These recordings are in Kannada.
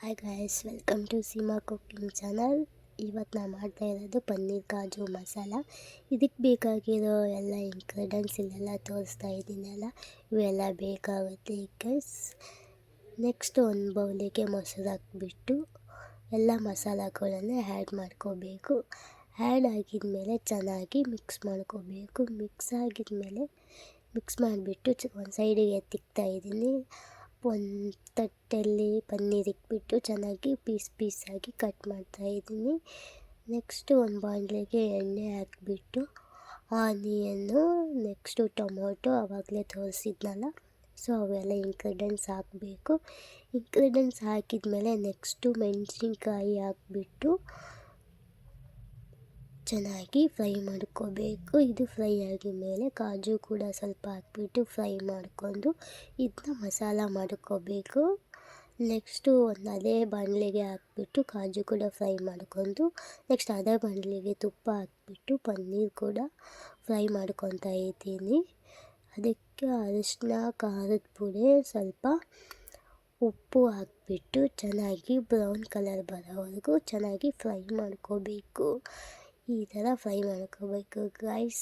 Hi guys, welcome to Seema cooking channel. ಇವತ್ತು ನಾನು ಮಾಡ್ತಾ ಇರೋದು ಪನ್ನೀರ್ ಕಾಜು ಮಸಾಲ. ಇದಕ್ಕೆ ಬೇಕಾಗಿರೋ ಎಲ್ಲ ಇಂಗ್ರೀಡಿಯೆಂಟ್ಸ್ ಇಲ್ಲೆಲ್ಲ ತೋರಿಸ್ತಾ ಇದ್ದೀನಲ್ಲ, ಇವೆಲ್ಲ ಬೇಕಾಗುತ್ತೆ ಗೈಸ್. ನೆಕ್ಸ್ಟ್ ಒಂದು ಬೌಲಿಗೆ ಮೊಸರು ಹಾಕ್ಬಿಟ್ಟು ಎಲ್ಲ ಮಸಾಲಗಳನ್ನು ಆ್ಯಡ್ ಮಾಡ್ಕೋಬೇಕು. ಆ್ಯಡ್ ಆಗಿದ್ಮೇಲೆ ಚೆನ್ನಾಗಿ ಮಿಕ್ಸ್ ಮಾಡ್ಕೋಬೇಕು. ಮಿಕ್ಸ್ ಮಾಡಿಬಿಟ್ಟು ಒಂದು ಸೈಡಿಗೆ ಎತ್ತಿಕ್ತಾ ಇದ್ದೀನಿ. ಒಂದು ತಟ್ಟೆಯಲ್ಲಿ ಪನ್ನೀರ್ ಇಕ್ಬಿಟ್ಟು ಚೆನ್ನಾಗಿ ಪೀಸಾಗಿ ಕಟ್ ಮಾಡ್ತಾಯಿದ್ದೀನಿ. ನೆಕ್ಸ್ಟು ಒಂದು ಬಾಣಲೆಗೆ ಎಣ್ಣೆ ಹಾಕಿಬಿಟ್ಟು ಆನಿಯನ್ನು, ನೆಕ್ಸ್ಟು ಟೊಮೊಟೊ ಆವಾಗಲೇ ತೋರಿಸಿದ್ನಲ್ಲ, ಸೊ ಅವೆಲ್ಲ ಇಂಗ್ರೀಡಿಯೆಂಟ್ಸ್ ಹಾಕಬೇಕು. ಇಂಗ್ರೀಡಿಯೆಂಟ್ಸ್ ಹಾಕಿದ್ಮೇಲೆ ನೆಕ್ಸ್ಟು ಮೆಣಸಿನ್ಕಾಯಿ ಹಾಕಿಬಿಟ್ಟು ಚೆನ್ನಾಗಿ ಫ್ರೈ ಮಾಡ್ಕೋಬೇಕು. ಇದು ಫ್ರೈ ಆಗಿದ ಮೇಲೆ ಕಾಜು ಕೂಡ ಸ್ವಲ್ಪ ಹಾಕ್ಬಿಟ್ಟು ಫ್ರೈ ಮಾಡಿಕೊಂಡು ಇದನ್ನ ಮಸಾಲ ಮಾಡ್ಕೋಬೇಕು. ನೆಕ್ಸ್ಟು ಒಂದು ಅದೇ ಬಾಣಲೆಗೆ ಹಾಕ್ಬಿಟ್ಟು ಕಾಜು ಕೂಡ ಫ್ರೈ ಮಾಡ್ಕೊಂಡು ನೆಕ್ಸ್ಟ್ ಅದೇ ಬಾಣಲೆಗೆ ತುಪ್ಪ ಹಾಕ್ಬಿಟ್ಟು ಪನ್ನೀರ್ ಕೂಡ ಫ್ರೈ ಮಾಡ್ಕೊತಾ ಇದ್ದೀನಿ. ಅದಕ್ಕೆ ಅರಿಶಿನ, ಖಾರದ ಪುಡಿ, ಸ್ವಲ್ಪ ಉಪ್ಪು ಹಾಕ್ಬಿಟ್ಟು ಚೆನ್ನಾಗಿ ಬ್ರೌನ್ ಕಲರ್ ಬರೋವರೆಗೂ ಚೆನ್ನಾಗಿ ಫ್ರೈ ಮಾಡ್ಕೋಬೇಕು. ಈ ಥರ ಫ್ರೈ ಮಾಡ್ಕೋಬೇಕು ಗೈಸ್.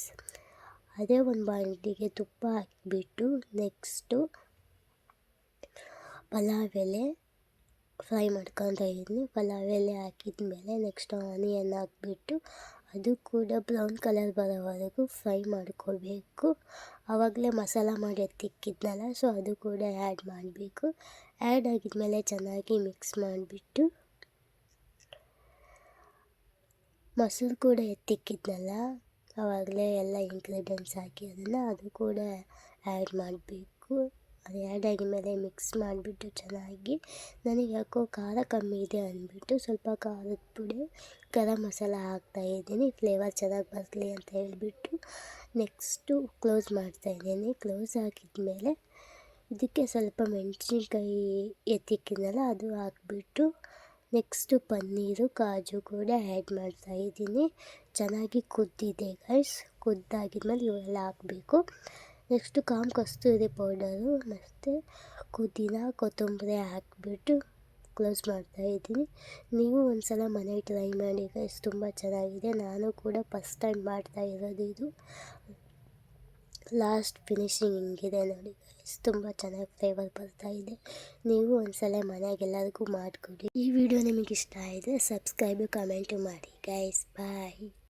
ಅದೇ ಒಂದು ಬಾಣಲಿಗೆ ತುಪ್ಪ ಹಾಕಿಬಿಟ್ಟು ನೆಕ್ಸ್ಟು ಪಲಾವ್ ಎಲೆ ಫ್ರೈ ಮಾಡ್ಕೊತಾ ಇದ್ದೀನಿ. ಪಲಾವ್ ಎಲೆ ಹಾಕಿದ್ಮೇಲೆ ನೆಕ್ಸ್ಟ್ ಆನಿಯನ್ ಹಾಕ್ಬಿಟ್ಟು ಅದು ಕೂಡ ಬ್ರೌನ್ ಕಲರ್ ಬರೋವರೆಗೂ ಫ್ರೈ ಮಾಡ್ಕೋಬೇಕು. ಆವಾಗಲೇ ಮಸಾಲ ಮಾಡಿ ಎತ್ತಿಕ್ಕಿದ್ನಲ್ಲ, ಸೊ ಅದು ಕೂಡ ಆ್ಯಡ್ ಮಾಡಬೇಕು. ಆ್ಯಡ್ ಆಗಿದ್ಮೇಲೆ ಚೆನ್ನಾಗಿ ಮಿಕ್ಸ್ ಮಾಡಿಬಿಟ್ಟು ಮೊಸರು ಕೂಡ ಎತ್ತಿಕ್ಕಿದ್ನಲ್ಲ, ಆವಾಗಲೇ ಎಲ್ಲ ಇಂಗ್ರೀಡಿಯೆಂಟ್ಸ್ ಹಾಕಿ ಅದು ಕೂಡ ಆ್ಯಡ್ ಮಾಡಬೇಕು. ಅದು ಆ್ಯಡ್ ಆಗಿದ್ಮೇಲೆ ಮಿಕ್ಸ್ ಮಾಡಿಬಿಟ್ಟು ಚೆನ್ನಾಗಿ, ನನಗೆ ಯಾಕೋ ಖಾರ ಕಮ್ಮಿ ಇದೆ ಅಂದ್ಬಿಟ್ಟು ಸ್ವಲ್ಪ ಖಾರದ ಪುಡಿ, ಗರಂ ಮಸಾಲ ಹಾಕ್ತಾಯಿದ್ದೀನಿ, ಫ್ಲೇವರ್ ಚೆನ್ನಾಗಿ ಬರಲಿ ಅಂತ ಹೇಳಿಬಿಟ್ಟು. ನೆಕ್ಸ್ಟು ಕ್ಲೋಸ್ ಮಾಡ್ತಾಯಿದ್ದೀನಿ. ಕ್ಲೋಸ್ ಹಾಕಿದ್ಮೇಲೆ ಇದಕ್ಕೆ ಸ್ವಲ್ಪ ಮೆಣಸಿನ್ಕಾಯಿ ಎತ್ತಿಕ್ಕಿದ್ನಲ್ಲ, ಅದು ಹಾಕ್ಬಿಟ್ಟು ನೆಕ್ಸ್ಟು ಪನ್ನೀರು, ಕಾಜು ಕೂಡ ಆ್ಯಡ್ ಮಾಡ್ತಾಯಿದ್ದೀನಿ. ಚೆನ್ನಾಗಿ ಕುದ್ದಿದೆ ಗೈಸ್. ಕುದ್ದಾಗಿದ್ಮೇಲೆ ಇವೆಲ್ಲ ಹಾಕಬೇಕು. ನೆಕ್ಸ್ಟು ಕಸ್ತೂರಿ ಪೌಡರು ಮತ್ತು ಪುದೀನ, ಕೊತ್ತಂಬರಿ ಹಾಕಿಬಿಟ್ಟು ಕ್ಲೋಸ್ ಮಾಡ್ತಾಯಿದ್ದೀನಿ. ನೀವು ಒಂದು ಸಲ ಮನೆಗೆ ಟ್ರೈ ಮಾಡಿ ಗೈಸ್, ತುಂಬ ಚೆನ್ನಾಗಿದೆ. ನಾನು ಕೂಡ ಫಸ್ಟ್ ಟೈಮ್ ಮಾಡ್ತಾ ಇರೋದು ಇದು. ಲಾಸ್ಟ್ ಫಿನಿಶಿಂಗ್ ಹಿಂಗಿದೆ ನೋಡಿ ಗೈಸ್, ತುಂಬ ಚೆನ್ನಾಗಿ ಫ್ಲೇವರ್ ಬರ್ತಾಯಿದೆ. ನೀವು ಒಂದು ಸಲ ಮನೆಗೆಲ್ಲರಿಗೂ ಮಾಡಿಕೊಡಿ. ಈ ವಿಡಿಯೋ ನಿಮಗೆ ಇಷ್ಟ ಆದರೆ ಸಬ್ಸ್ಕ್ರೈಬು, ಕಮೆಂಟು ಮಾಡಿ ಗೈಸ್. ಬಾಯ್.